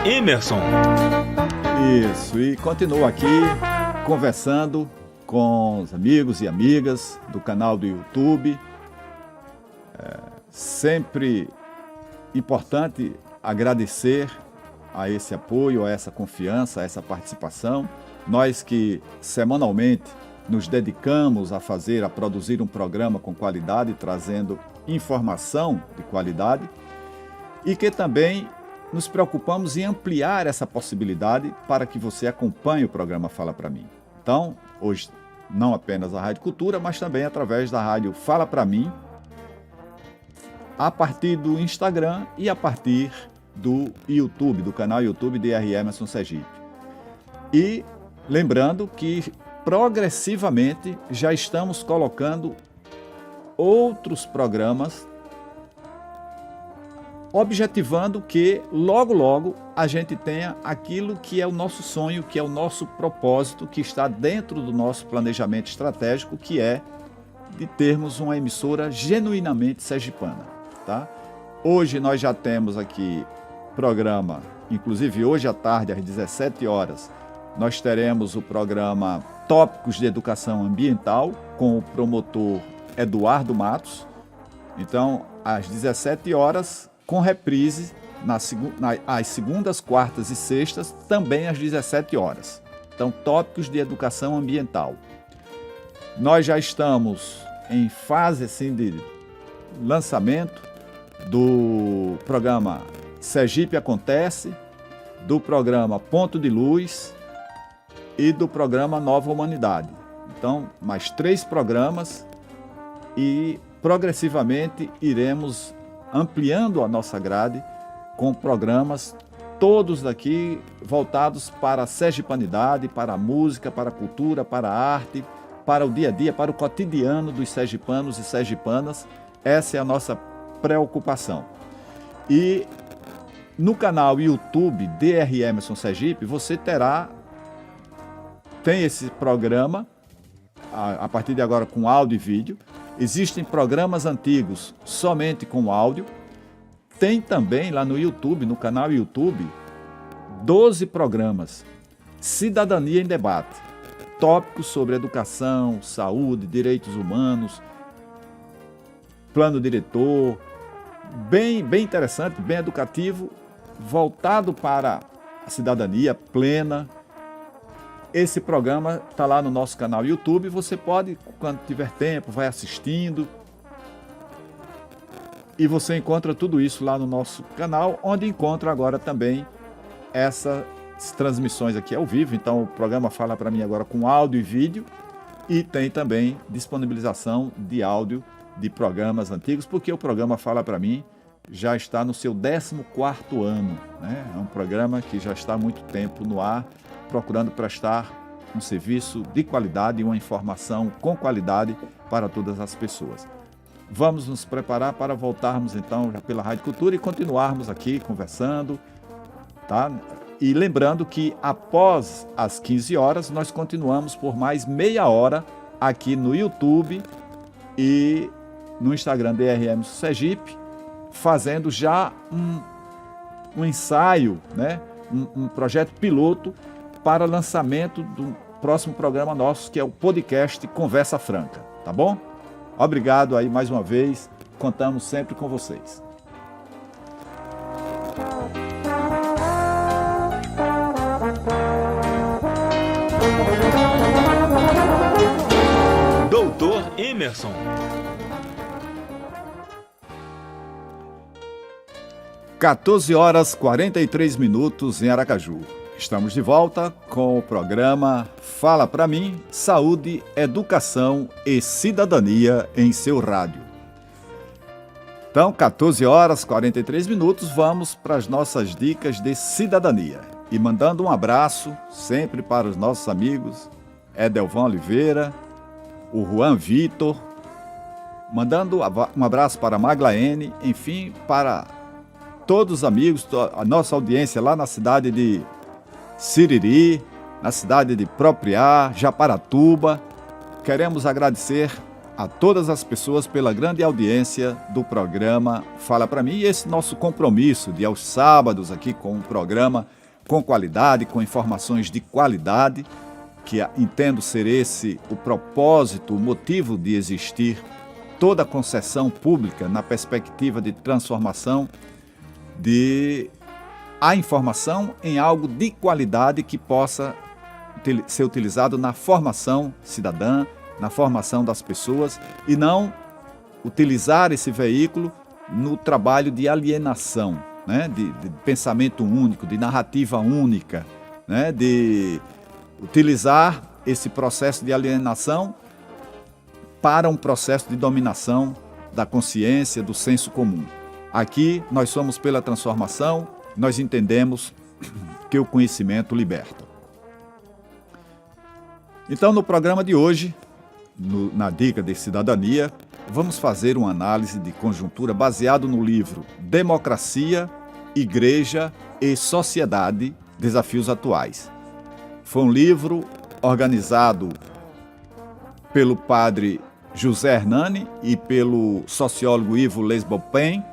Emerson. Isso, e continuo aqui conversando com os amigos e amigas do canal do YouTube. Sempre importante agradecer a esse apoio, a essa confiança, a essa participação. Nós que semanalmente nos dedicamos a produzir um programa com qualidade, trazendo informação de qualidade, e que também nos preocupamos em ampliar essa possibilidade para que você acompanhe o programa Fala Pra Mim. Então, hoje, não apenas a Rádio Cultura, mas também através da rádio Fala Pra Mim, a partir do Instagram e a partir do YouTube, do canal YouTube DR Emerson Sergipe. E lembrando que progressivamente já estamos colocando outros programas, objetivando que logo, logo a gente tenha aquilo que é o nosso sonho, que é o nosso propósito, que está dentro do nosso planejamento estratégico, que é de termos uma emissora genuinamente sergipana, tá? Hoje nós já temos aqui programa, inclusive hoje à tarde, às 17 horas, nós teremos o programa Tópicos de Educação Ambiental, com o promotor Eduardo Matos. Então, às 17 horas, com reprise às segundas, quartas e sextas, também às 17 horas. Então, Tópicos de Educação Ambiental. Nós já estamos em fase assim, de lançamento do programa Sergipe Acontece, do programa Ponto de Luz e do programa Nova Humanidade. Então, mais 3 programas e progressivamente iremos ampliando a nossa grade com programas todos daqui voltados para a sergipanidade, para a música, para a cultura, para a arte, para o dia a dia, para o cotidiano dos sergipanos e sergipanas. Essa é a nossa preocupação. E no canal YouTube DR Emerson Sergipe, você tem esse programa, a partir de agora com áudio e vídeo. Existem programas antigos somente com áudio. Tem também lá no YouTube, no canal YouTube, 12 programas. Cidadania em Debate. Tópicos sobre educação, saúde, direitos humanos, plano diretor. Bem interessante, bem educativo, voltado para a cidadania plena. Esse programa está lá no nosso canal YouTube, você pode, quando tiver tempo, vai assistindo. E você encontra tudo isso lá no nosso canal, onde encontra agora também essas transmissões aqui ao vivo. Então o programa Fala Pra Mim agora com áudio e vídeo, e tem também disponibilização de áudio de programas antigos, porque o programa Fala Pra Mim já está no seu 14º ano, né? É um programa que já está há muito tempo no ar, procurando prestar um serviço de qualidade e uma informação com qualidade para todas as pessoas. Vamos nos preparar para voltarmos então já pela Rádio Cultura e continuarmos aqui conversando, tá? E lembrando que após as 15 horas nós continuamos por mais meia hora aqui no YouTube e no Instagram DRM Sergipe, fazendo já um ensaio, né? Um projeto piloto para lançamento do próximo programa nosso, que é o podcast Conversa Franca, tá bom? Obrigado aí mais uma vez, contamos sempre com vocês. Doutor Emerson. (14h43) em Aracaju. Estamos de volta com o programa Fala Pra Mim, Saúde, Educação e Cidadania em seu rádio. Então, 14h43, vamos para as nossas dicas de cidadania. E mandando um abraço sempre para os nossos amigos Edelvan Oliveira, o Juan Vitor, mandando um abraço para a Maglaene, enfim, para todos os amigos, a nossa audiência lá na cidade de na cidade de Propriá, Japaratuba. Queremos agradecer a todas as pessoas pela grande audiência do programa Fala Pra Mim, e esse nosso compromisso de aos sábados aqui com um programa com qualidade, com informações de qualidade, que entendo ser esse o propósito, o motivo de existir toda a concessão pública na perspectiva de transformação de a informação em algo de qualidade que possa ser utilizado na formação cidadã, na formação das pessoas, e não utilizar esse veículo no trabalho de alienação, né? de pensamento único, de narrativa única, né? De utilizar esse processo de alienação para um processo de dominação da consciência, do senso comum. Aqui nós somos pela transformação, nós entendemos que o conhecimento liberta. Então, no programa de hoje, na Dica de Cidadania, vamos fazer uma análise de conjuntura baseado no livro Democracia, Igreja e Sociedade, Desafios Atuais. Foi um livro organizado pelo padre José Hernani e pelo sociólogo Ivo Lesbopin,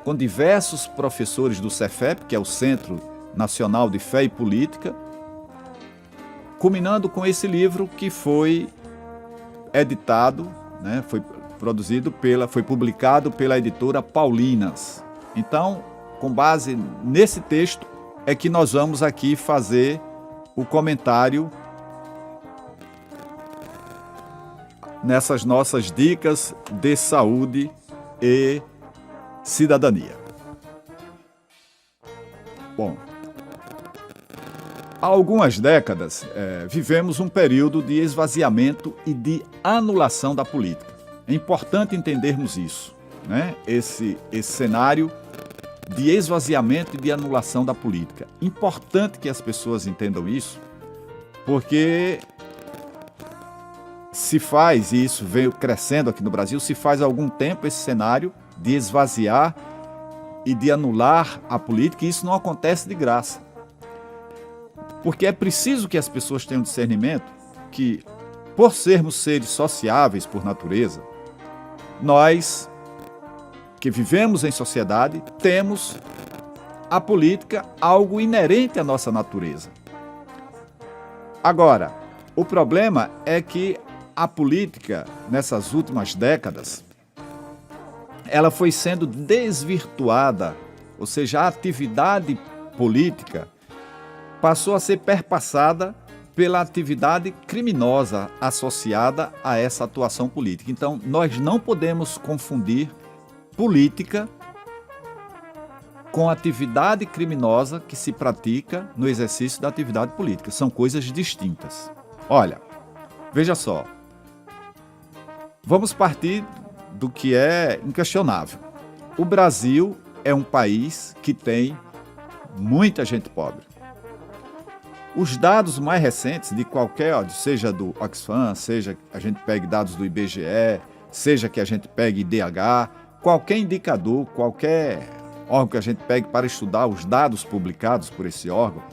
com diversos professores do Cefep, que é o Centro Nacional de Fé e Política, culminando com esse livro que foi editado, né, foi publicado pela editora Paulinas. Então, com base nesse texto, é que nós vamos aqui fazer o comentário nessas nossas dicas de saúde e cidadania. Bom, há algumas décadas vivemos um período de esvaziamento e de anulação da política. É importante entendermos isso, né? Esse cenário de esvaziamento e de anulação da política. Importante que as pessoas entendam isso, porque se faz, e isso veio crescendo aqui no Brasil, se faz há algum tempo esse cenário de esvaziar e de anular a política, e isso não acontece de graça. Porque é preciso que as pessoas tenham discernimento que, por sermos seres sociáveis por natureza, nós que vivemos em sociedade, temos a política algo inerente à nossa natureza. Agora, o problema é que a política, nessas últimas décadas, ela foi sendo desvirtuada, ou seja, a atividade política passou a ser perpassada pela atividade criminosa associada a essa atuação política. Então, nós não podemos confundir política com atividade criminosa que se pratica no exercício da atividade política. São coisas distintas. Olha, veja só. Vamos partir do que é inquestionável. O Brasil é um país que tem muita gente pobre. Os dados mais recentes de qualquer, seja do Oxfam, seja que a gente pegue dados do IBGE, seja que a gente pegue IDH, qualquer indicador, qualquer órgão que a gente pegue para estudar os dados publicados por esse órgão,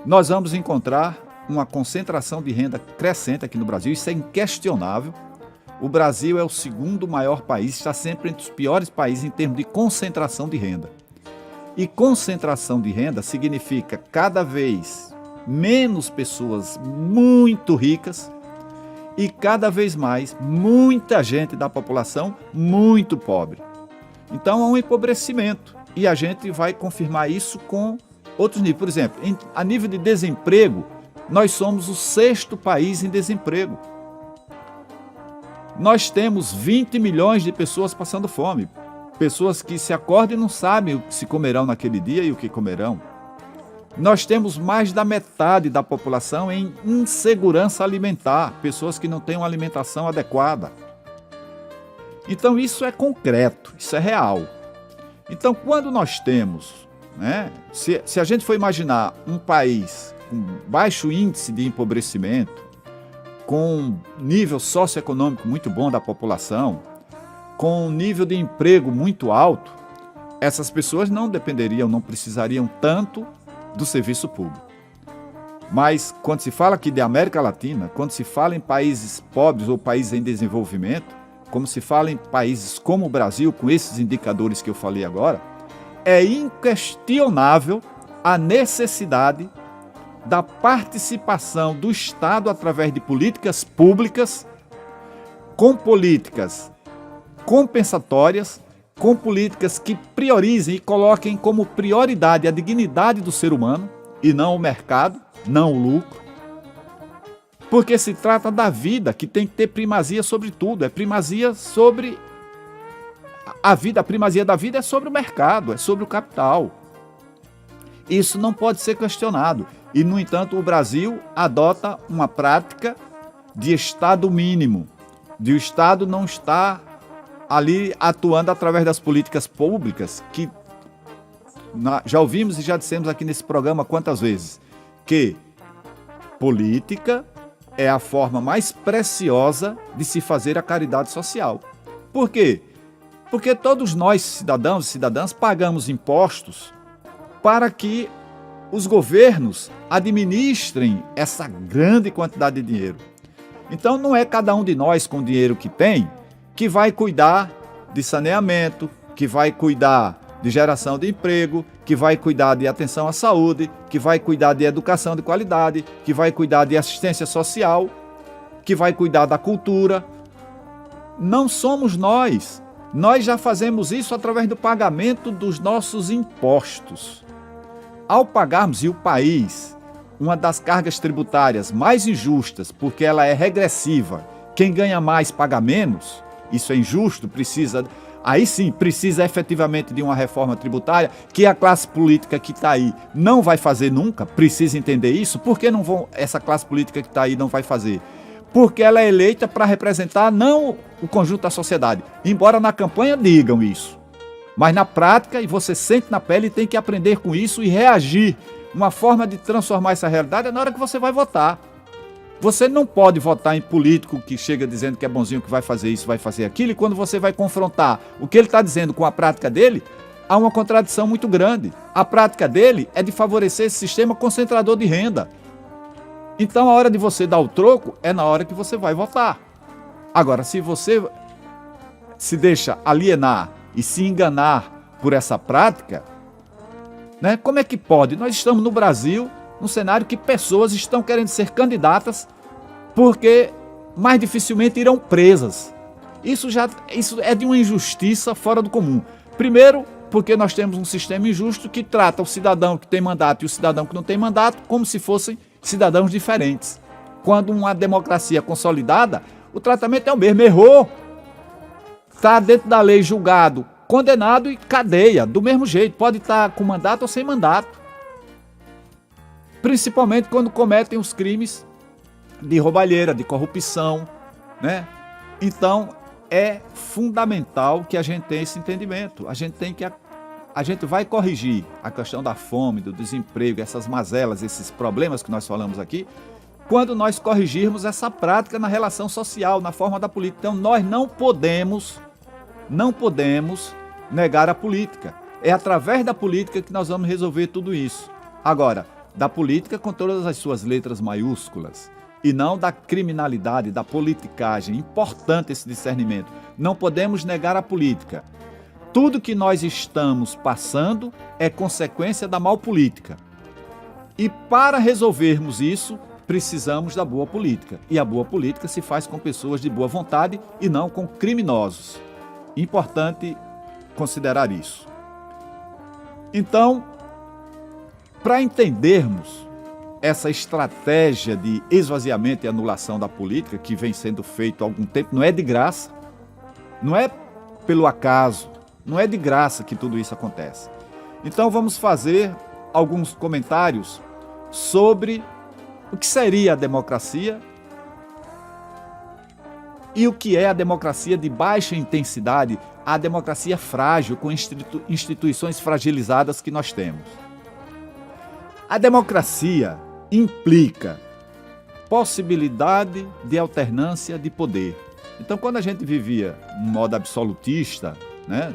nós vamos encontrar uma concentração de renda crescente aqui no Brasil. Isso é inquestionável. O Brasil é o segundo maior país, está sempre entre os piores países em termos de concentração de renda. E concentração de renda significa cada vez menos pessoas muito ricas e cada vez mais muita gente da população muito pobre. Então há um empobrecimento e a gente vai confirmar isso com outros níveis. Por exemplo, a nível de desemprego, nós somos o 6º país em desemprego. Nós temos 20 milhões de pessoas passando fome, pessoas que se acordam e não sabem o que se comerão naquele dia e o que comerão. Nós temos mais da metade da população em insegurança alimentar, pessoas que não têm uma alimentação adequada. Então isso é concreto, isso é real. Então quando nós temos, né, se a gente for imaginar um país com baixo índice de empobrecimento, com nível socioeconômico muito bom da população, com um nível de emprego muito alto, essas pessoas não dependeriam, não precisariam tanto do serviço público. Mas quando se fala aqui de América Latina, quando se fala em países pobres ou países em desenvolvimento, como se fala em países como o Brasil, com esses indicadores que eu falei agora, é inquestionável a necessidade da participação do Estado através de políticas públicas, com políticas compensatórias, com políticas que priorizem e coloquem como prioridade a dignidade do ser humano e não o mercado, não o lucro. Porque se trata da vida, que tem que ter primazia sobre tudo, é primazia sobre a vida, a primazia da vida é sobre o mercado, é sobre o capital. Isso não pode ser questionado. E, no entanto, o Brasil adota uma prática de Estado mínimo, de o Estado não estar ali atuando através das políticas públicas, que já ouvimos e já dissemos aqui nesse programa quantas vezes, que política é a forma mais preciosa de se fazer a caridade social. Por quê? Porque todos nós, cidadãos e cidadãs, pagamos impostos para que os governos administrem essa grande quantidade de dinheiro. Então não é cada um de nós com o dinheiro que tem que vai cuidar de saneamento, que vai cuidar de geração de emprego, que vai cuidar de atenção à saúde, que vai cuidar de educação de qualidade, que vai cuidar de assistência social, que vai cuidar da cultura. Não somos nós. Nós já fazemos isso através do pagamento dos nossos impostos. Ao pagarmos, e o país, uma das cargas tributárias mais injustas, porque ela é regressiva, quem ganha mais paga menos, isso é injusto, aí sim, precisa efetivamente de uma reforma tributária, que a classe política que está aí não vai fazer nunca, precisa entender isso. Por que essa classe política que está aí não vai fazer? Porque ela é eleita para representar não o conjunto da sociedade, embora na campanha digam isso. Mas na prática, e você sente na pele, tem que aprender com isso e reagir. Uma forma de transformar essa realidade é na hora que você vai votar. Você não pode votar em político que chega dizendo que é bonzinho, que vai fazer isso, vai fazer aquilo, e quando você vai confrontar o que ele está dizendo com a prática dele, há uma contradição muito grande. A prática dele é de favorecer esse sistema concentrador de renda. Então a hora de você dar o troco é na hora que você vai votar. Agora, se você se deixa alienar e se enganar por essa prática, né, como é que pode? Nós estamos no Brasil, num cenário que pessoas estão querendo ser candidatas porque mais dificilmente irão presas. Isso é de uma injustiça fora do comum. Primeiro, porque nós temos um sistema injusto que trata o cidadão que tem mandato e o cidadão que não tem mandato como se fossem cidadãos diferentes. Quando uma democracia consolidada, o tratamento é o mesmo. Errou, está dentro da lei, julgado, condenado e cadeia, do mesmo jeito. Pode estar com mandato ou sem mandato. Principalmente quando cometem os crimes de roubalheira, de corrupção, né? Então, é fundamental que a gente tenha esse entendimento. A gente vai corrigir a questão da fome, do desemprego, essas mazelas, esses problemas que nós falamos aqui, quando nós corrigirmos essa prática na relação social, na forma da política. Então, nós não podemos negar a política. É através da política que nós vamos resolver tudo isso. Agora, da política com todas as suas letras maiúsculas, e não da criminalidade, da politicagem. Importante esse discernimento. Não podemos negar a política. Tudo que nós estamos passando é consequência da mal política. E para resolvermos isso, precisamos da boa política. E a boa política se faz com pessoas de boa vontade e não com criminosos. Importante considerar isso. Então, para entendermos essa estratégia de esvaziamento e anulação da política, que vem sendo feito há algum tempo, não é de graça, não é pelo acaso, não é de graça que tudo isso acontece. Então vamos fazer alguns comentários sobre o que seria a democracia e o que é a democracia de baixa intensidade, a democracia frágil, com instituições fragilizadas que nós temos. A democracia implica possibilidade de alternância de poder. Então, quando a gente vivia um modo absolutista, né,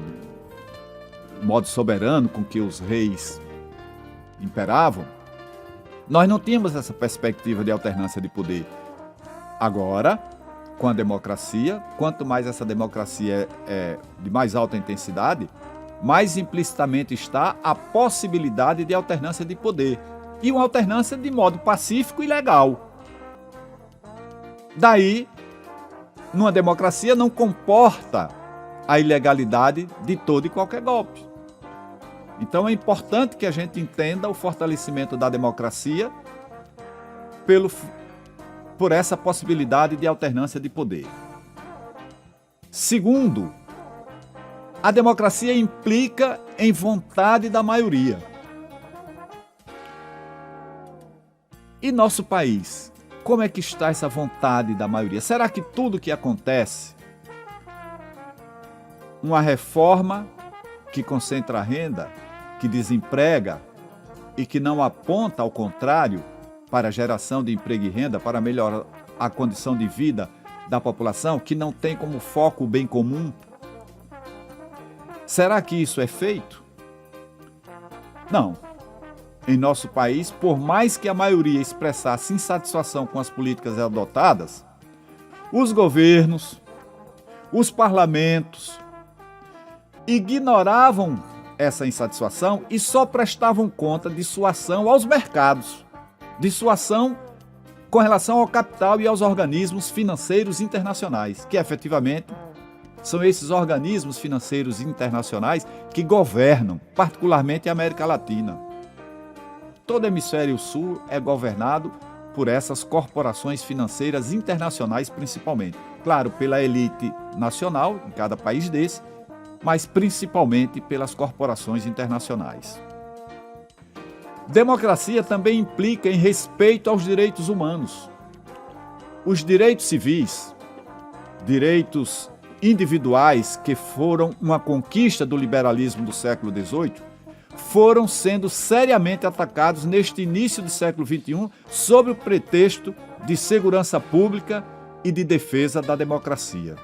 modo soberano com que os reis imperavam, Nós não tínhamos essa perspectiva de alternância de poder. Agora, com a democracia, quanto mais essa democracia é de mais alta intensidade, mais implicitamente está a possibilidade de alternância de poder. E uma alternância de modo pacífico e legal. Daí, numa democracia não comporta a ilegalidade de todo e qualquer golpe. Então é importante que a gente entenda o fortalecimento da democracia por essa possibilidade de alternância de poder. Segundo, a democracia implica em vontade da maioria. E nosso país, como é que está essa vontade da maioria? Será que tudo que acontece, uma reforma que concentra a renda, que desemprega e que não aponta ao contrário para a geração de emprego e renda, para melhorar a condição de vida da população, que não tem como foco o bem comum? Será que isso é feito? Não. Em nosso país, por mais que a maioria expressasse insatisfação com as políticas adotadas, os governos, os parlamentos ignoravam essa insatisfação e só prestavam conta de sua ação aos mercados, de sua ação com relação ao capital e aos organismos financeiros internacionais, que efetivamente são esses organismos financeiros internacionais que governam, particularmente a América Latina. Todo o hemisfério sul é governado por essas corporações financeiras internacionais, principalmente. Claro, pela elite nacional, em cada país desse, mas principalmente pelas corporações internacionais. Democracia também implica em respeito aos direitos humanos. Os direitos civis, direitos individuais que foram uma conquista do liberalismo do século XVIII, foram sendo seriamente atacados neste início do século XXI sob o pretexto de segurança pública e de defesa da democracia.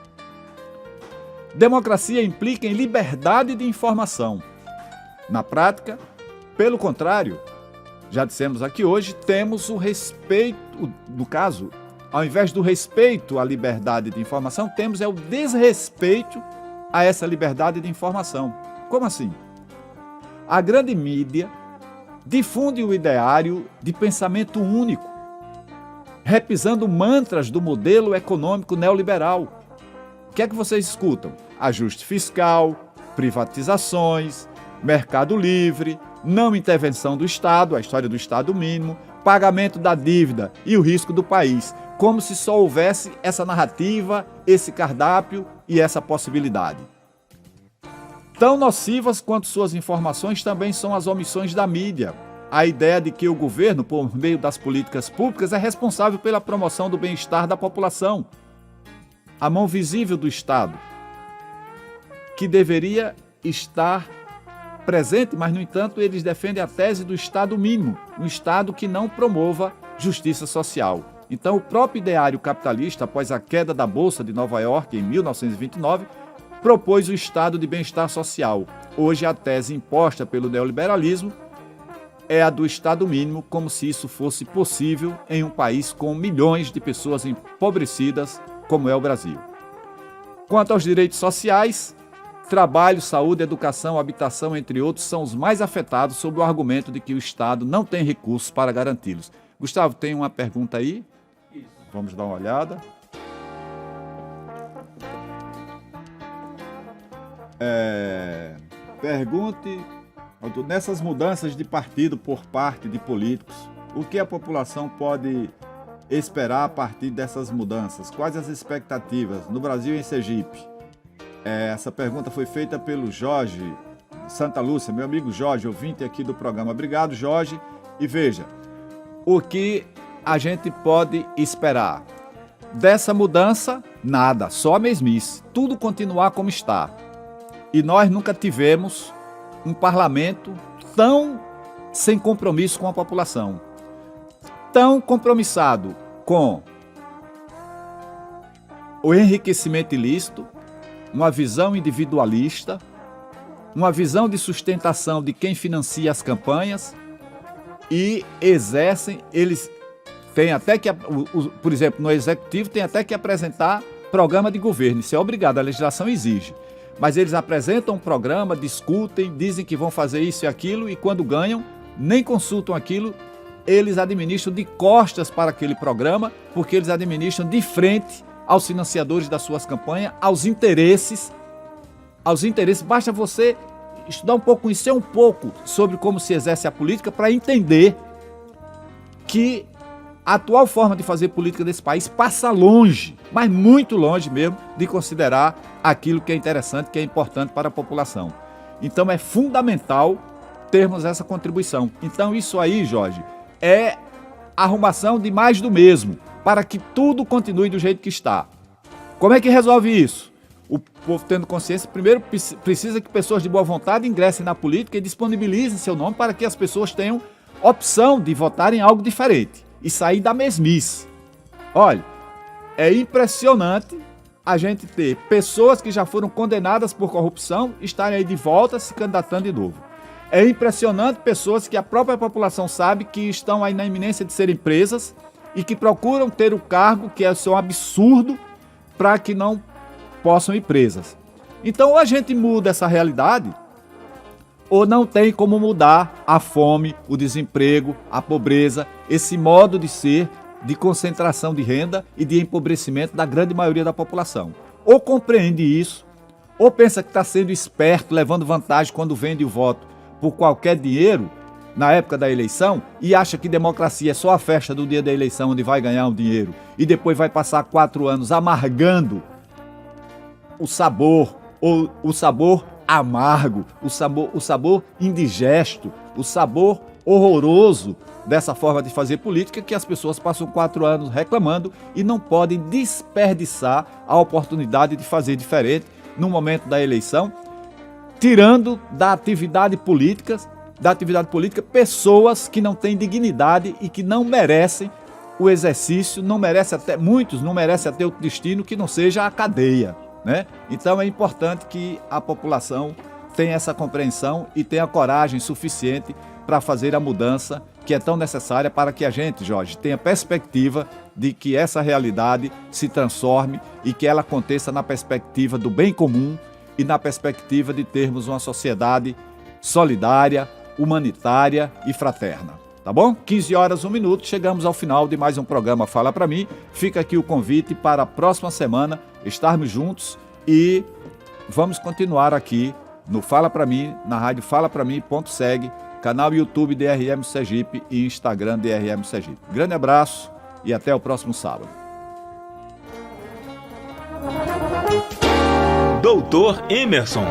Democracia implica em liberdade de informação. Na prática, pelo contrário, já dissemos aqui hoje, temos o respeito, no caso, ao invés do respeito à liberdade de informação, temos o desrespeito a essa liberdade de informação. Como assim? A grande mídia difunde o ideário de pensamento único, repisando mantras do modelo econômico neoliberal. O que é que vocês escutam? Ajuste fiscal, privatizações, mercado livre, não intervenção do Estado, a história do Estado mínimo, pagamento da dívida e o risco do país, como se só houvesse essa narrativa, esse cardápio e essa possibilidade. Tão nocivas quanto suas informações também são as omissões da mídia. A ideia de que o governo, por meio das políticas públicas, é responsável pela promoção do bem-estar da população. A mão visível do Estado, que deveria estar presente, mas, no entanto, eles defendem a tese do Estado mínimo, um Estado que não promova justiça social. Então, o próprio ideário capitalista, após a queda da Bolsa de Nova York em 1929, propôs o estado de bem-estar social. Hoje, a tese imposta pelo neoliberalismo é a do Estado mínimo, como se isso fosse possível em um país com milhões de pessoas empobrecidas, como é o Brasil. Quanto aos direitos sociais, trabalho, saúde, educação, habitação, entre outros, são os mais afetados sob o argumento de que o Estado não tem recursos para garanti-los. Gustavo, tem uma pergunta aí? Isso. Vamos dar uma olhada. Pergunte, nessas mudanças de partido por parte de políticos, o que a população pode esperar a partir dessas mudanças? Quais as expectativas no Brasil e em Sergipe? Essa pergunta foi feita pelo Jorge Santa Lúcia, meu amigo Jorge, ouvinte aqui do programa. Obrigado, Jorge. E veja, o que a gente pode esperar? Dessa mudança, nada, só a mesmice. Tudo continuar como está. E nós nunca tivemos um parlamento tão sem compromisso com a população, tão compromissado com o enriquecimento ilícito, uma visão individualista, uma visão de sustentação de quem financia as campanhas e exercem, eles têm até que, por exemplo, no executivo tem até que apresentar programa de governo, isso é obrigado, a legislação exige. Mas eles apresentam um programa, discutem, dizem que vão fazer isso e aquilo, e quando ganham, nem consultam aquilo, eles administram de costas para aquele programa, porque eles administram de frente aos financiadores das suas campanhas, aos interesses. Basta você estudar um pouco, conhecer um pouco sobre como se exerce a política para entender que a atual forma de fazer política desse país passa longe, mas muito longe mesmo, de considerar aquilo que é interessante, que é importante para a população. Então é fundamental termos essa contribuição. Então isso aí, Jorge, é arrumação de mais do mesmo, para que tudo continue do jeito que está. Como é que resolve isso? O povo tendo consciência, primeiro precisa que pessoas de boa vontade ingressem na política e disponibilizem seu nome para que as pessoas tenham opção de votar em algo diferente e sair da mesmice. Olha, é impressionante a gente ter pessoas que já foram condenadas por corrupção estarem aí de volta se candidatando de novo. É impressionante pessoas que a própria população sabe que estão aí na iminência de serem presas e que procuram ter o cargo, que é um absurdo, para que não possam ir presas. Então, ou a gente muda essa realidade, ou não tem como mudar a fome, o desemprego, a pobreza, esse modo de ser, de concentração de renda e de empobrecimento da grande maioria da população. Ou compreende isso, ou pensa que está sendo esperto, levando vantagem quando vende o voto por qualquer dinheiro na época da eleição e acha que democracia é só a festa do dia da eleição onde vai ganhar um dinheiro e depois vai passar 4 anos amargando o sabor, ou o sabor amargo, o sabor indigesto, o sabor horroroso dessa forma de fazer política que as pessoas passam 4 anos reclamando e não podem desperdiçar a oportunidade de fazer diferente no momento da eleição, tirando da atividade política pessoas que não têm dignidade e que não merecem o exercício, muitos não merecem até o destino que não seja a cadeia, né? Então é importante que a população tenha essa compreensão e tenha coragem suficiente para fazer a mudança que é tão necessária para que a gente, Jorge, tenha perspectiva de que essa realidade se transforme e que ela aconteça na perspectiva do bem comum e na perspectiva de termos uma sociedade solidária, humanitária e fraterna. Tá bom? 15h01, chegamos ao final de mais um programa Fala Pra Mim. Fica aqui o convite para a próxima semana estarmos juntos e vamos continuar aqui no Fala Pra Mim, na rádio falapramim.seg, canal YouTube DRM Sergipe e Instagram DRM Sergipe. Grande abraço e até o próximo sábado. Doutor Emerson.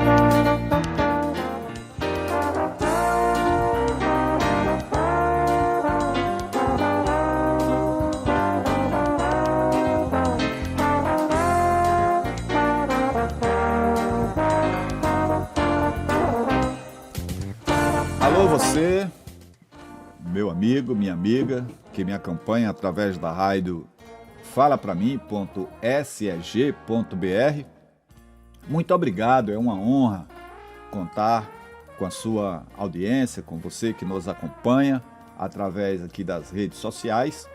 Alô você, meu amigo, minha amiga, que me acompanha através da rádio falapramim.seg.br. Muito obrigado, é uma honra contar com a sua audiência, com você que nos acompanha através aqui das redes sociais,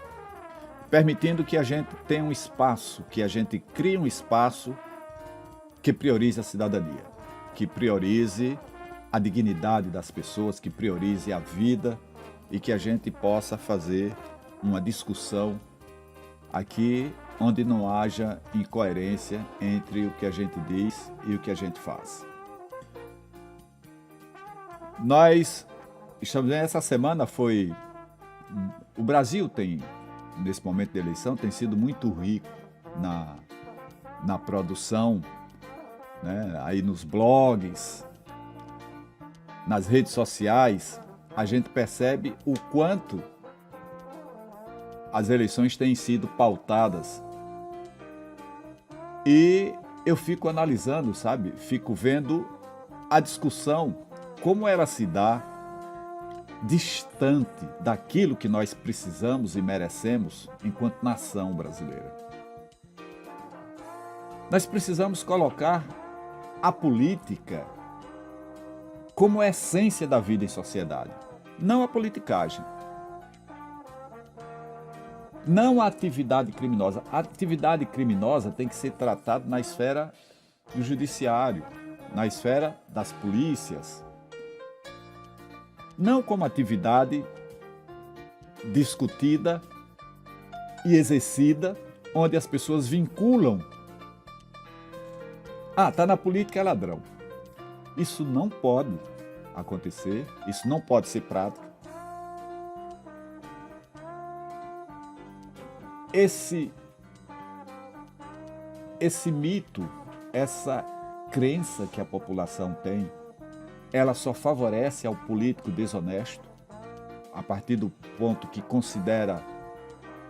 permitindo que a gente tenha um espaço, que a gente crie um espaço que priorize a cidadania, que priorize a dignidade das pessoas, que priorize a vida e que a gente possa fazer uma discussão aqui onde não haja incoerência entre o que a gente diz e o que a gente faz. Nós estamos essa semana o Brasil tem, nesse momento de eleição, tem sido muito rico na produção, né? Aí nos blogs, nas redes sociais, a gente percebe o quanto as eleições têm sido pautadas. E eu fico analisando, sabe? Fico vendo a discussão, como ela se dá distante daquilo que nós precisamos e merecemos enquanto nação brasileira. Nós precisamos colocar a política como essência da vida em sociedade, não a politicagem. Não a atividade criminosa. A atividade criminosa tem que ser tratada na esfera do judiciário, na esfera das polícias. Não como atividade discutida e exercida, onde as pessoas vinculam. Ah, está na política, é ladrão. Isso não pode acontecer, isso não pode ser prática. Esse mito, essa crença que a população tem, ela só favorece ao político desonesto, a partir do ponto que considera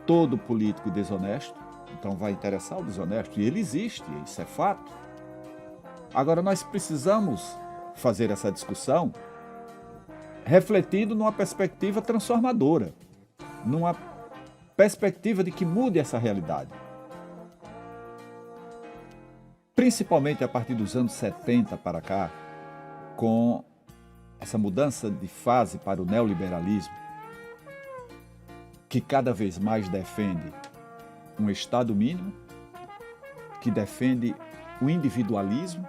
todo político desonesto, então vai interessar o desonesto, e ele existe, isso é fato. Agora, nós precisamos fazer essa discussão refletindo numa perspectiva transformadora, numa perspectiva de que mude essa realidade. Principalmente a partir dos anos 70 para cá, com essa mudança de fase para o neoliberalismo, que cada vez mais defende um Estado mínimo, que defende o individualismo,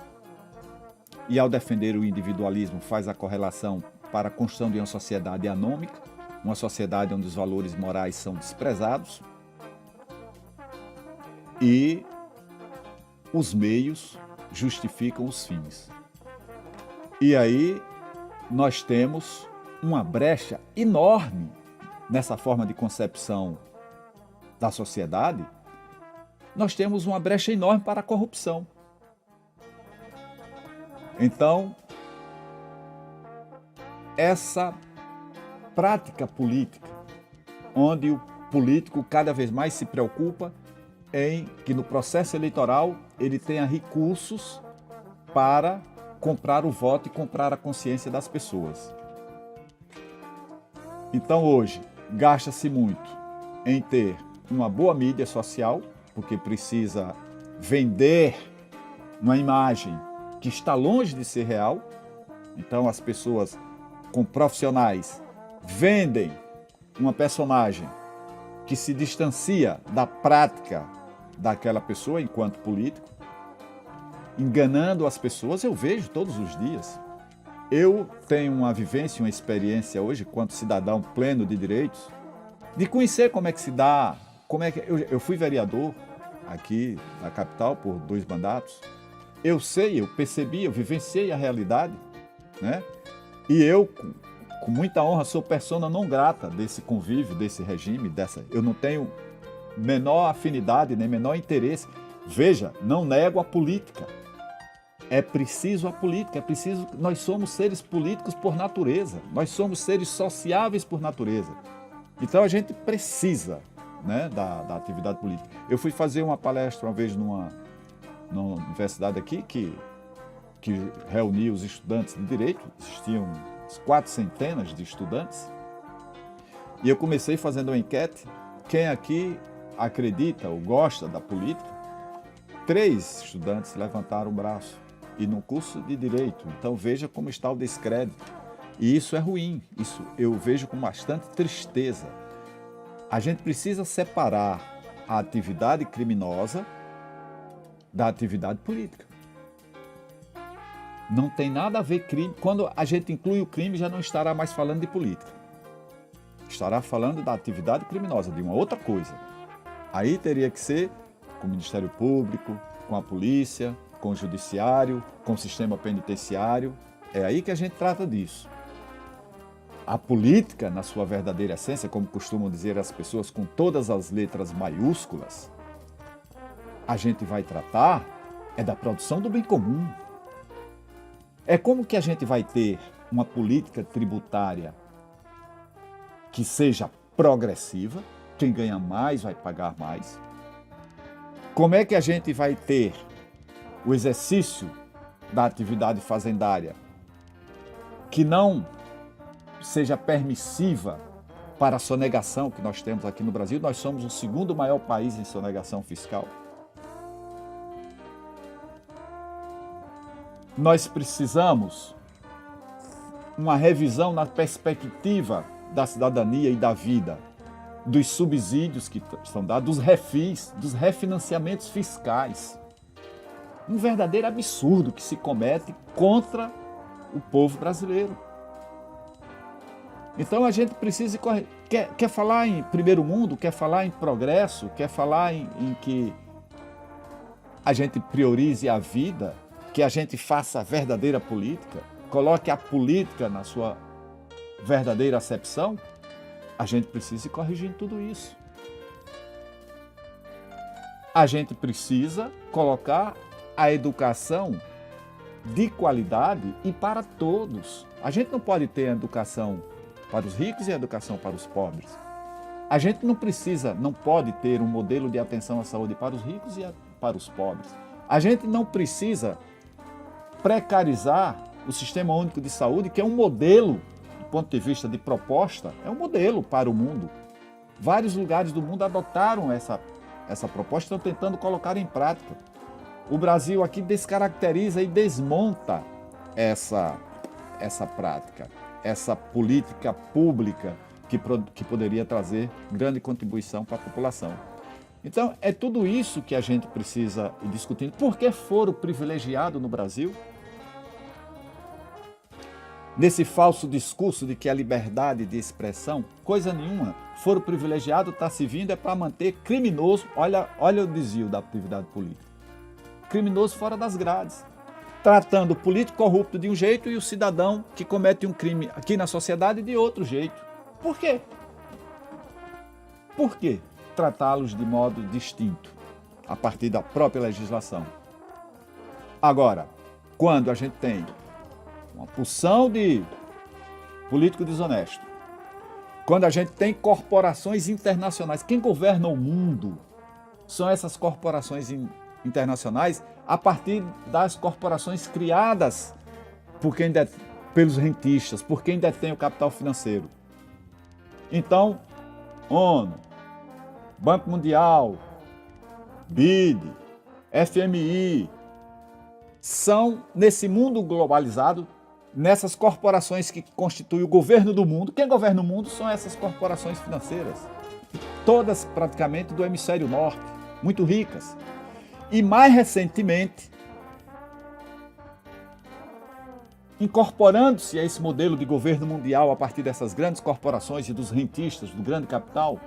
e ao defender o individualismo faz a correlação para a construção de uma sociedade anômica, uma sociedade onde os valores morais são desprezados e os meios justificam os fins. E aí nós temos uma brecha enorme nessa forma de concepção da sociedade. Nós temos uma brecha enorme para a corrupção. Então, essa prática política, onde o político cada vez mais se preocupa em que no processo eleitoral ele tenha recursos para comprar o voto e comprar a consciência das pessoas. Então hoje gasta-se muito em ter uma boa mídia social, porque precisa vender uma imagem que está longe de ser real. Então as pessoas com profissionais vendem uma personagem que se distancia da prática daquela pessoa enquanto político, enganando as pessoas. Eu vejo todos os dias. Eu tenho uma vivência, uma experiência hoje, enquanto cidadão pleno de direitos, de conhecer como é que se dá, eu fui vereador aqui na capital por 2 mandatos. Eu sei, eu percebi, eu vivenciei a realidade, né? E eu, com muita honra, sou persona não grata desse convívio, desse regime, eu não tenho menor afinidade, nem menor interesse. Veja, não nego a política. É preciso a política, nós somos seres políticos por natureza, nós somos seres sociáveis por natureza. Então a gente precisa, né, da atividade política. Eu fui fazer uma palestra uma vez numa universidade aqui que reunia os estudantes de direito, existiam 400 de estudantes, e eu comecei fazendo uma enquete: quem aqui acredita ou gosta da política? 3 estudantes levantaram o braço, e no curso de direito. Então veja como está o descrédito, e isso é ruim, isso eu vejo com bastante tristeza. A gente precisa separar a atividade criminosa da atividade política. Não tem nada a ver crime. Quando a gente inclui o crime, já não estará mais falando de política. Estará falando da atividade criminosa, de uma outra coisa. Aí teria que ser com o Ministério Público, com a polícia, com o judiciário, com o sistema penitenciário. É aí que a gente trata disso. A política, na sua verdadeira essência, como costumam dizer as pessoas com todas as letras maiúsculas, a gente vai tratar é da produção do bem comum. É como que a gente vai ter uma política tributária que seja progressiva, quem ganha mais vai pagar mais. Como é que a gente vai ter o exercício da atividade fazendária que não seja permissiva para a sonegação que nós temos aqui no Brasil? Nós somos o 2º maior país em sonegação fiscal. Nós precisamos uma revisão na perspectiva da cidadania e da vida. dos subsídios que são dados, dos refis, dos refinanciamentos fiscais. Um verdadeiro absurdo que se comete contra o povo brasileiro. Então a gente precisa correr. Quer falar em primeiro mundo, quer falar em progresso, quer falar em que a gente priorize a vida, que a gente faça a verdadeira política, coloque a política na sua verdadeira acepção, a gente precisa ir corrigindo tudo isso. A gente precisa colocar a educação de qualidade e para todos. A gente não pode ter a educação para os ricos e a educação para os pobres. A gente não pode ter um modelo de atenção à saúde para os ricos e para os pobres. A gente não precisa precarizar o Sistema Único de Saúde, que é um modelo, do ponto de vista de proposta, é um modelo para o mundo. Vários lugares do mundo adotaram essa proposta e estão tentando colocar em prática. O Brasil aqui descaracteriza e desmonta essa prática, essa política pública que poderia trazer grande contribuição para a população. Então, é tudo isso que a gente precisa ir discutindo. Por que foro privilegiado no Brasil? Nesse falso discurso de que a liberdade de expressão, coisa nenhuma, foro privilegiado está se vindo é para manter criminoso, olha o desvio da atividade política, criminoso fora das grades, tratando o político corrupto de um jeito e o cidadão que comete um crime aqui na sociedade de outro jeito. Por quê? Por quê tratá-los de modo distinto, a partir da própria legislação? Agora, quando a gente tem uma porção de político desonesto, quando a gente tem corporações internacionais, quem governa o mundo são essas corporações internacionais a partir das corporações criadas pelos rentistas, por quem detém o capital financeiro. Então, ONU, Banco Mundial, BID, FMI, são, nesse mundo globalizado, nessas corporações que constituem o governo do mundo. Quem governa o mundo são essas corporações financeiras, todas praticamente do hemisfério norte, muito ricas. E mais recentemente, incorporando-se a esse modelo de governo mundial a partir dessas grandes corporações e dos rentistas, do grande capital,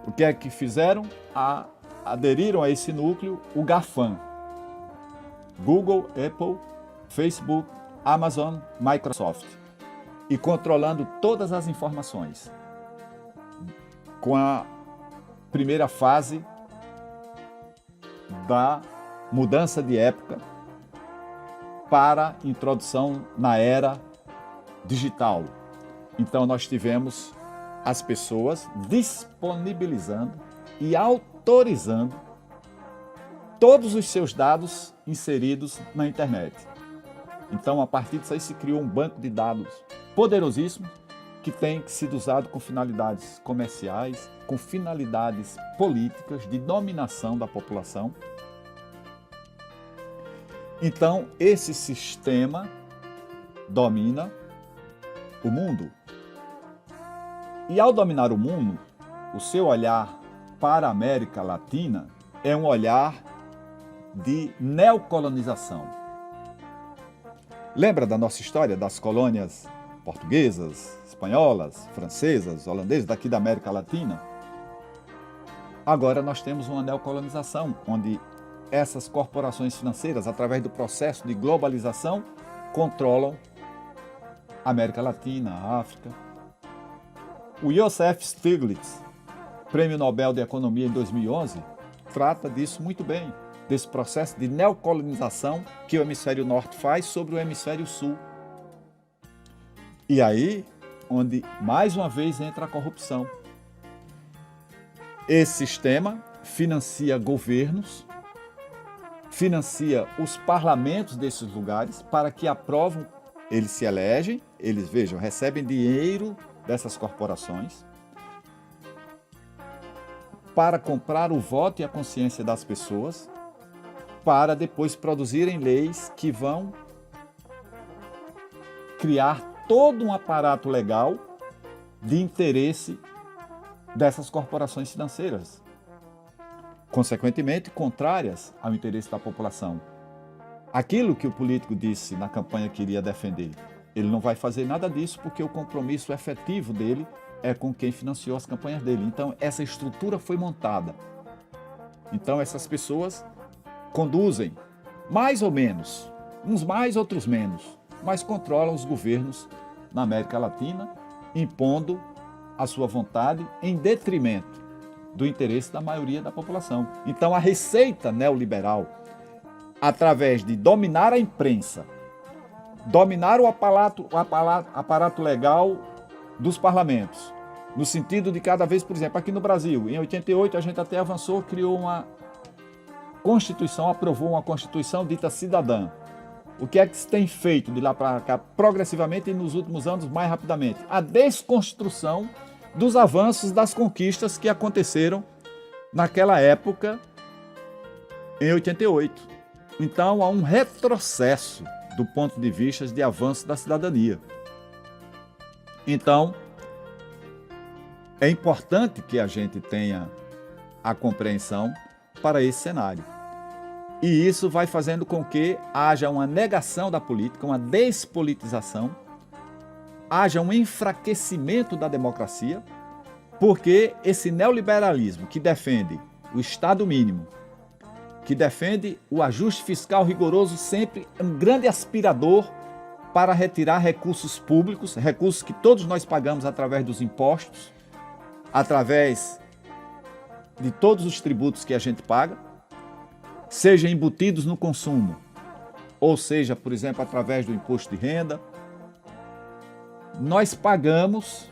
o que é que fizeram? Aderiram a esse núcleo o GAFAM. Google, Apple, Facebook, Amazon, Microsoft. E controlando todas as informações. Com a primeira fase da mudança de época para introdução na era digital. Então nós tivemos as pessoas disponibilizando e autorizando todos os seus dados inseridos na internet. Então, a partir disso aí se criou um banco de dados poderosíssimo que tem sido usado com finalidades comerciais, com finalidades políticas de dominação da população. Então, esse sistema domina o mundo. E ao dominar o mundo, o seu olhar para a América Latina é um olhar de neocolonização. Lembra da nossa história das colônias portuguesas, espanholas, francesas, holandesas daqui da América Latina? Agora nós temos uma neocolonização, onde essas corporações financeiras, através do processo de globalização, controlam a América Latina, a África. O Joseph Stiglitz, Prêmio Nobel de Economia em 2011, trata disso muito bem, desse processo de neocolonização que o hemisfério norte faz sobre o hemisfério sul. E aí, onde mais uma vez entra a corrupção. Esse sistema financia governos, financia os parlamentos desses lugares para que aprovem, eles se elegem, eles, vejam, recebem dinheiro dessas corporações para comprar o voto e a consciência das pessoas, para depois produzirem leis que vão criar todo um aparato legal de interesse dessas corporações financeiras, consequentemente contrárias ao interesse da população. Aquilo que o político disse na campanha que iria defender, ele não vai fazer nada disso porque o compromisso efetivo dele é com quem financiou as campanhas dele. Então, essa estrutura foi montada. Então, essas pessoas conduzem, mais ou menos, uns mais, outros menos, mas controlam os governos na América Latina, impondo a sua vontade em detrimento do interesse da maioria da população. Então, a receita neoliberal, através de dominar a imprensa, dominar o aparato legal dos parlamentos, no sentido de cada vez, por exemplo, aqui no Brasil, em 88 a gente até avançou, criou uma Constituição, aprovou uma Constituição dita cidadã. O que é que se tem feito de lá para cá, progressivamente e nos últimos anos mais rapidamente? A desconstrução dos avanços das conquistas que aconteceram naquela época, em 88. Então, há um retrocesso do ponto de vista de avanço da cidadania. Então, é importante que a gente tenha a compreensão para esse cenário. E isso vai fazendo com que haja uma negação da política, uma despolitização, haja um enfraquecimento da democracia, porque esse neoliberalismo que defende o Estado mínimo, que defende o ajuste fiscal rigoroso, sempre um grande aspirador para retirar recursos públicos, recursos que todos nós pagamos através dos impostos, através de todos os tributos que a gente paga, seja embutidos no consumo, ou seja, por exemplo, através do imposto de renda. Nós pagamos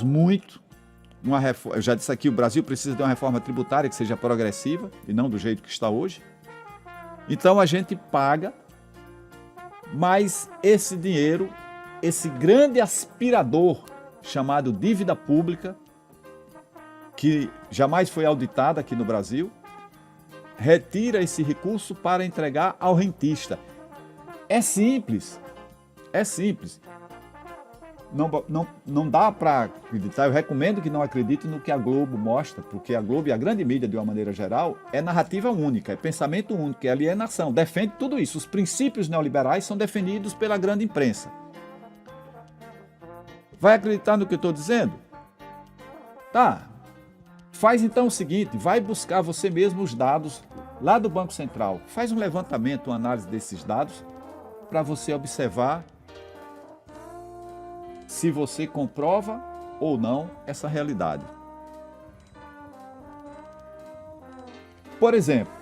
muito. Eu já disse aqui, o Brasil precisa de uma reforma tributária que seja progressiva e não do jeito que está hoje. Então a gente paga, mas esse dinheiro, esse grande aspirador chamado dívida pública, que jamais foi auditada aqui no Brasil, retira esse recurso para entregar ao rentista. É simples, é simples. Não dá para acreditar, eu recomendo que não acredite no que a Globo mostra, porque a Globo e a grande mídia, de uma maneira geral, é narrativa única, é pensamento único, é alienação, defende tudo isso. Os princípios neoliberais são defendidos pela grande imprensa. Vai acreditar no que eu estou dizendo? Tá. Faz então o seguinte, vai buscar você mesmo os dados lá do Banco Central. Faz um levantamento, uma análise desses dados, para você observar se você comprova ou não essa realidade. Por exemplo,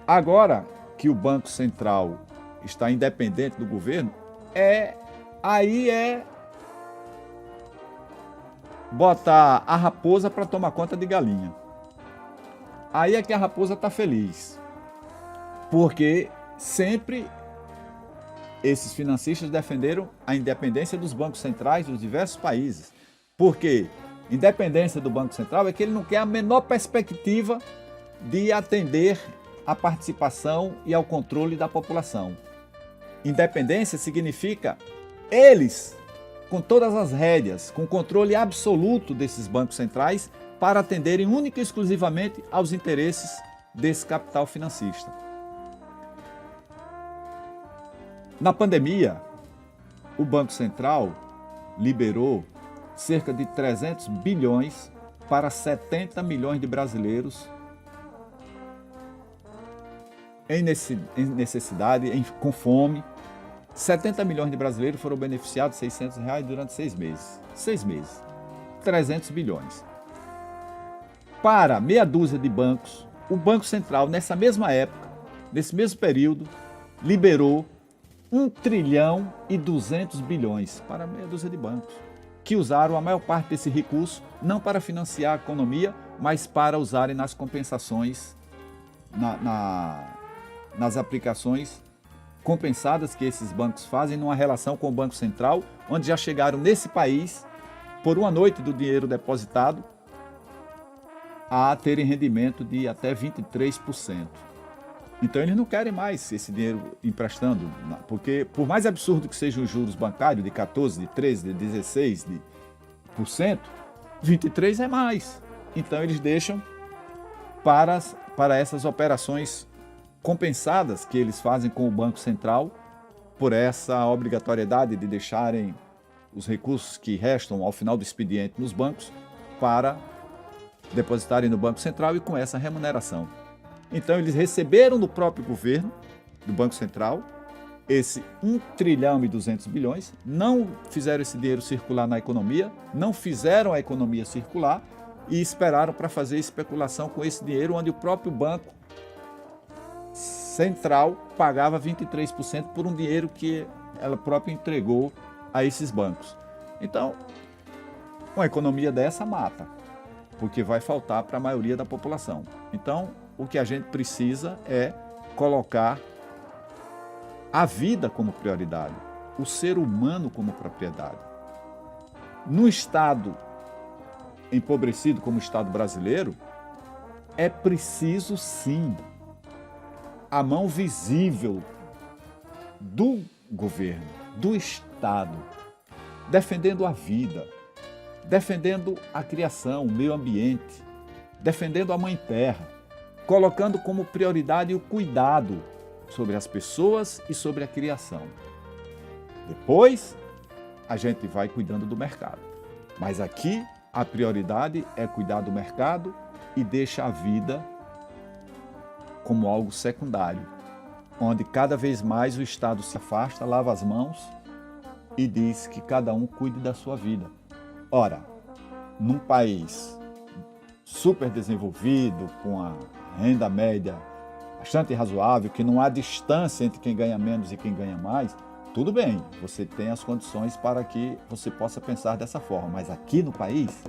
agora que o Banco Central está independente do governo, aí é botar a raposa para tomar conta de galinha. Aí é que a raposa está feliz, porque sempre esses financistas defenderam a independência dos bancos centrais dos diversos países. Porque independência do Banco Central é que ele não quer a menor perspectiva de atender à participação e ao controle da população. Independência significa eles, com todas as rédeas, com controle absoluto desses bancos centrais, para atenderem única e exclusivamente aos interesses desse capital financista. Na pandemia, o Banco Central liberou cerca de 300 bilhões para 70 milhões de brasileiros em necessidade, com fome. 70 milhões de brasileiros foram beneficiados de R$600 durante 6 meses. 6 meses. 300 bilhões. Para meia dúzia de bancos, o Banco Central, nessa mesma época, nesse mesmo período, liberou 1 trilhão e 200 bilhões para meia dúzia de bancos, que usaram a maior parte desse recurso não para financiar a economia, mas para usarem nas compensações, nas aplicações compensadas que esses bancos fazem numa relação com o Banco Central, onde já chegaram nesse país, por uma noite do dinheiro depositado, a terem rendimento de até 23%. Então eles não querem mais esse dinheiro emprestando, porque por mais absurdo que sejam os juros bancários de 14, de 13, de 16%, 23 é mais. Então eles deixam para essas operações compensadas que eles fazem com o Banco Central por essa obrigatoriedade de deixarem os recursos que restam ao final do expediente nos bancos para depositarem no Banco Central e com essa remuneração. Então eles receberam do próprio governo, do Banco Central, esse 1 trilhão e 200 bilhões, não fizeram esse dinheiro circular na economia, não fizeram a economia circular e esperaram para fazer especulação com esse dinheiro, onde o próprio Banco Central pagava 23% por um dinheiro que ela própria entregou a esses bancos. Então, uma economia dessa mata, porque vai faltar para a maioria da população. Então, o que a gente precisa é colocar a vida como prioridade, o ser humano como propriedade. No estado empobrecido como o estado brasileiro, é preciso sim a mão visível do governo, do Estado, defendendo a vida, defendendo a criação, o meio ambiente, defendendo a Mãe Terra, colocando como prioridade o cuidado sobre as pessoas e sobre a criação. Depois, a gente vai cuidando do mercado. Mas aqui, a prioridade é cuidar do mercado e deixa a vida como algo secundário, onde cada vez mais o Estado se afasta, lava as mãos e diz que cada um cuide da sua vida. Ora, num país super desenvolvido, com a renda média bastante razoável, que não há distância entre quem ganha menos e quem ganha mais, tudo bem, você tem as condições para que você possa pensar dessa forma, mas aqui no país,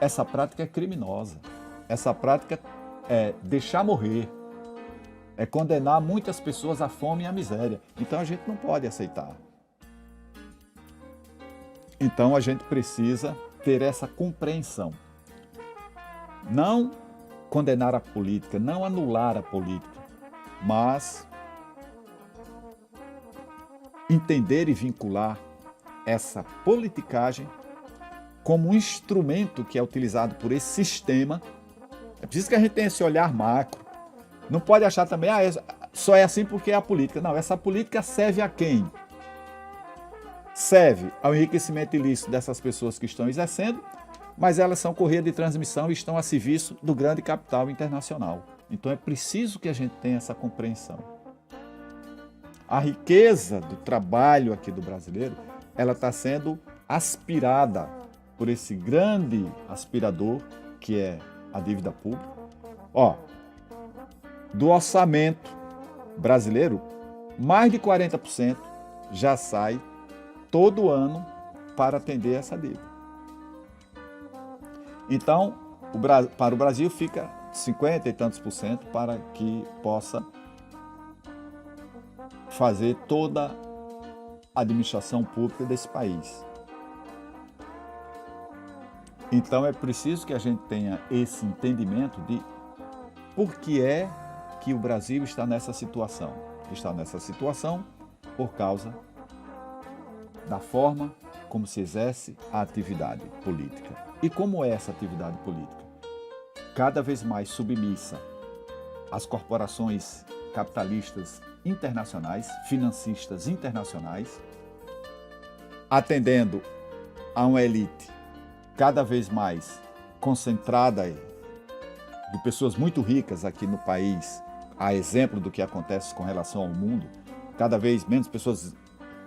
essa prática é criminosa. Essa prática é deixar morrer, é condenar muitas pessoas à fome e à miséria. Então a gente não pode aceitar. Então a gente precisa ter essa compreensão. Não condenar a política, não anular a política, mas entender e vincular essa politicagem como um instrumento que é utilizado por esse sistema. É preciso que a gente tenha esse olhar macro. Não pode achar também, só é assim porque é a política. Não, essa política serve a quem? Serve ao enriquecimento ilícito dessas pessoas que estão exercendo, mas elas são correia de transmissão e estão a serviço do grande capital internacional. Então é preciso que a gente tenha essa compreensão. A riqueza do trabalho aqui do brasileiro, ela está sendo aspirada por esse grande aspirador que é a dívida pública. Do orçamento brasileiro, mais de 40% já sai todo ano para atender essa dívida. Então, para o Brasil fica 50 e tantos por cento para que possa fazer toda a administração pública desse país. Então é preciso que a gente tenha esse entendimento de por que é que o Brasil está nessa situação. Está nessa situação por causa da forma como se exerce a atividade política. E como é essa atividade política? Cada vez mais submissa às corporações capitalistas internacionais, financistas internacionais, atendendo a uma elite cada vez mais concentrada de pessoas muito ricas aqui no país, a exemplo do que acontece com relação ao mundo, cada vez menos pessoas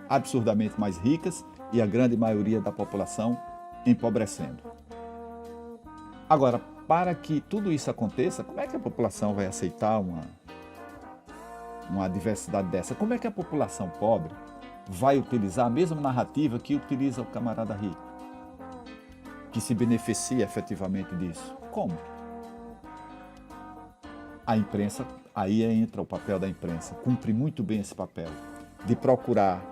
absurdamente mais ricas e a grande maioria da população empobrecendo. Agora, para que tudo isso aconteça, como é que a população vai aceitar uma diversidade dessa? Como é que a população pobre vai utilizar a mesma narrativa que utiliza o camarada rico, que se beneficia efetivamente disso? Como? A imprensa, aí entra o papel da imprensa, cumpre muito bem esse papel, de procurar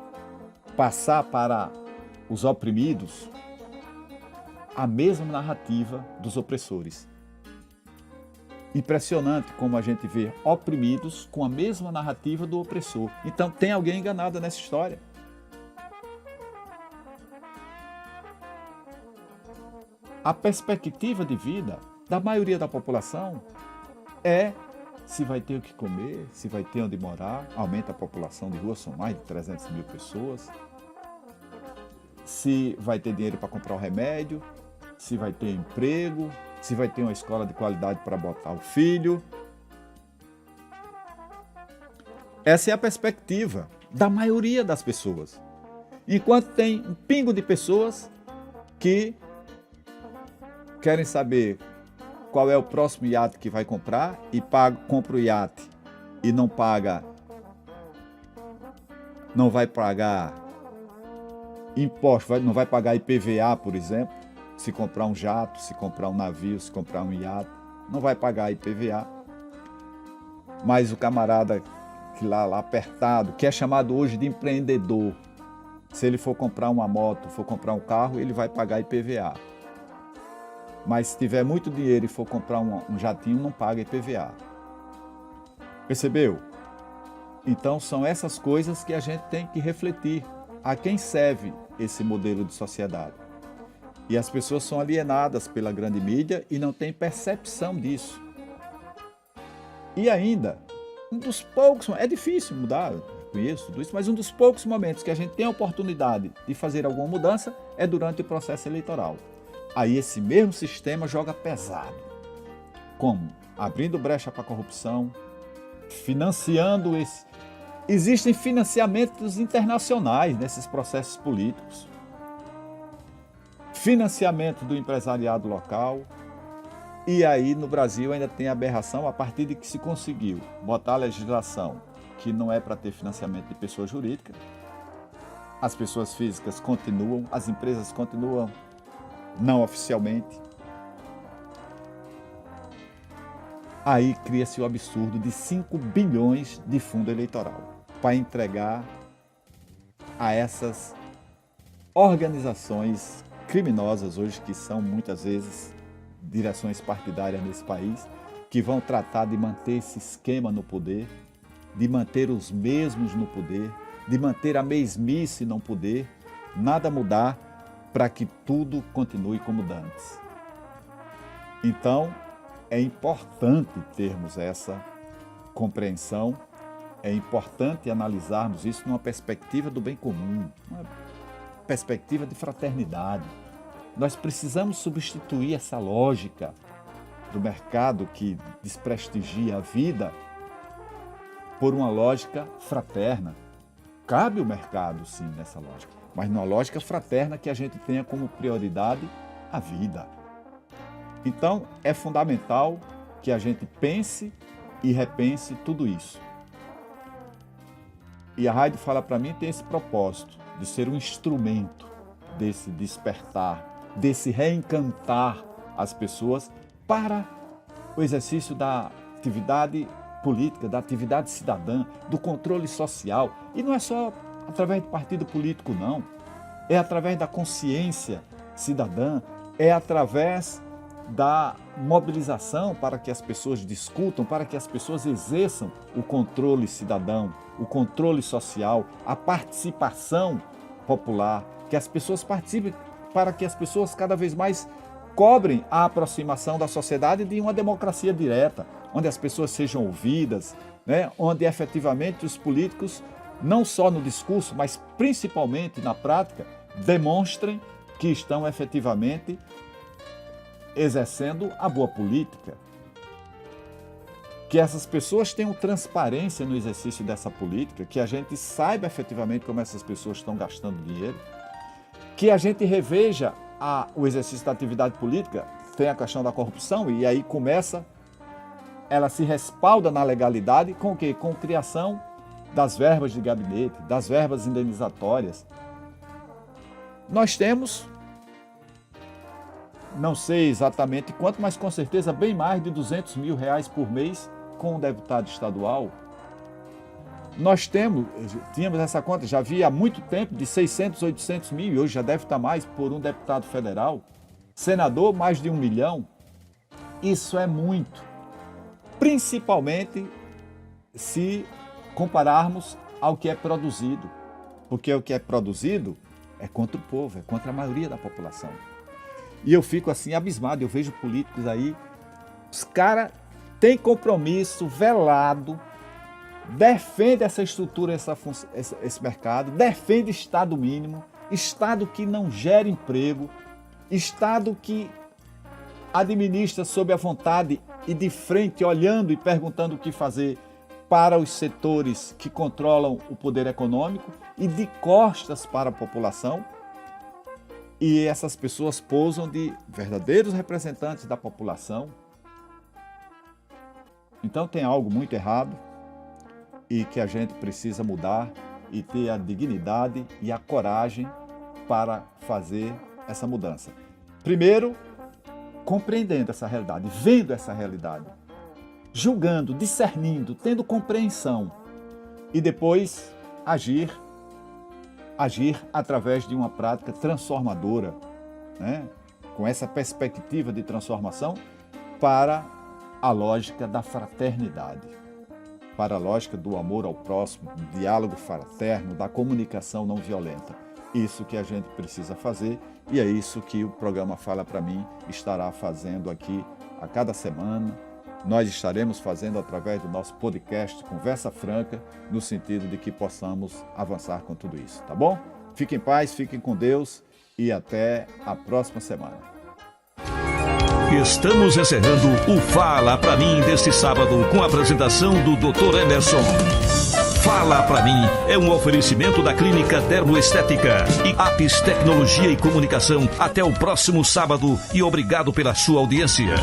passar para os oprimidos a mesma narrativa dos opressores. Impressionante como a gente vê oprimidos com a mesma narrativa do opressor. Então tem alguém enganado nessa história. A perspectiva de vida da maioria da população é se vai ter o que comer, se vai ter onde morar, aumenta a população de rua, são mais de 300 mil pessoas, se vai ter dinheiro para comprar o remédio, se vai ter emprego, se vai ter uma escola de qualidade para botar o filho. Essa é a perspectiva da maioria das pessoas. Enquanto tem um pingo de pessoas que querem saber qual é o próximo iate que vai comprar e compra o iate e não vai pagar imposto, não vai pagar IPVA, por exemplo, se comprar um jato, se comprar um navio, se comprar um iate, não vai pagar IPVA. Mas o camarada que lá apertado, que é chamado hoje de empreendedor, se ele for comprar uma moto, for comprar um carro, ele vai pagar IPVA. Mas se tiver muito dinheiro e for comprar um jatinho, não paga IPVA. Percebeu? Então são essas coisas que a gente tem que refletir. A quem serve esse modelo de sociedade? E as pessoas são alienadas pela grande mídia e não têm percepção disso. E ainda, um dos poucos, é difícil mudar, conheço tudo isso, mas um dos poucos momentos que a gente tem a oportunidade de fazer alguma mudança é durante o processo eleitoral. Aí esse mesmo sistema joga pesado. Como? Abrindo brecha para a corrupção, financiando esse... Existem financiamentos internacionais nesses processos políticos. Financiamento do empresariado local. E aí no Brasil ainda tem a aberração a partir de que se conseguiu botar a legislação que não é para ter financiamento de pessoa jurídica. As pessoas físicas continuam, as empresas continuam não oficialmente. Aí cria-se o absurdo de 5 bilhões de fundo eleitoral para entregar a essas organizações criminosas hoje, que são muitas vezes direções partidárias nesse país, que vão tratar de manter esse esquema no poder, de manter os mesmos no poder, de manter a mesmice no poder, nada mudar para que tudo continue como dantes. Então, é importante termos essa compreensão, é importante analisarmos isso numa perspectiva do bem comum, uma perspectiva de fraternidade. Nós precisamos substituir essa lógica do mercado que desprestigia a vida por uma lógica fraterna. Cabe o mercado, sim, nessa lógica, mas numa lógica fraterna que a gente tenha como prioridade a vida. Então, é fundamental que a gente pense e repense tudo isso. E a rádio Fala Pra Mim tem esse propósito de ser um instrumento desse despertar, desse reencantar as pessoas para o exercício da atividade política, da atividade cidadã, do controle social. E não é só através do partido político, não. É através da consciência cidadã, é através da mobilização para que as pessoas discutam, para que as pessoas exerçam o controle cidadão, o controle social, a participação popular, que as pessoas participem, para que as pessoas cada vez mais cobrem a aproximação da sociedade de uma democracia direta, onde as pessoas sejam ouvidas, né? Onde efetivamente os políticos, não só no discurso, mas principalmente na prática, demonstrem que estão efetivamente exercendo a boa política. Que essas pessoas tenham transparência no exercício dessa política, que a gente saiba efetivamente como essas pessoas estão gastando dinheiro, que a gente reveja o exercício da atividade política. Tem a questão da corrupção e aí ela se respalda na legalidade com o quê? Com a criação das verbas de gabinete, das verbas indenizatórias. Nós temos, não sei exatamente quanto, mas com certeza bem mais de R$200 mil por mês com um deputado estadual. Nós tínhamos essa conta, já havia há muito tempo, de 600, 800 mil, e hoje já deve estar mais por um deputado federal. Senador, mais de 1 milhão. Isso é muito. principalmente se compararmos ao que é produzido, porque o que é produzido é contra o povo, é contra a maioria da população. E eu fico assim abismado, eu vejo políticos aí, os caras têm compromisso velado, defende essa estrutura, esse mercado, defende Estado mínimo, Estado que não gera emprego, Estado que administra sob a vontade e de frente, olhando e perguntando o que fazer para os setores que controlam o poder econômico e de costas para a população. E essas pessoas posam de verdadeiros representantes da população. Então tem algo muito errado e que a gente precisa mudar e ter a dignidade e a coragem para fazer essa mudança. Primeiro, compreendendo essa realidade, vendo essa realidade, julgando, discernindo, tendo compreensão e depois agir através de uma prática transformadora, né? Com essa perspectiva de transformação para a lógica da fraternidade, para a lógica do amor ao próximo, do diálogo fraterno, da comunicação não violenta. Isso que a gente precisa fazer e é isso que o programa Fala Pra Mim estará fazendo aqui a cada semana. Nós estaremos fazendo através do nosso podcast Conversa Franca, no sentido de que possamos avançar com tudo isso, tá bom? Fiquem em paz, fiquem com Deus e até a próxima semana. Estamos encerrando o Fala Pra Mim deste sábado com a apresentação do Dr. Emerson. Fala Pra Mim é um oferecimento da Clínica Dermoestética e Apis Tecnologia e Comunicação. Até o próximo sábado e obrigado pela sua audiência.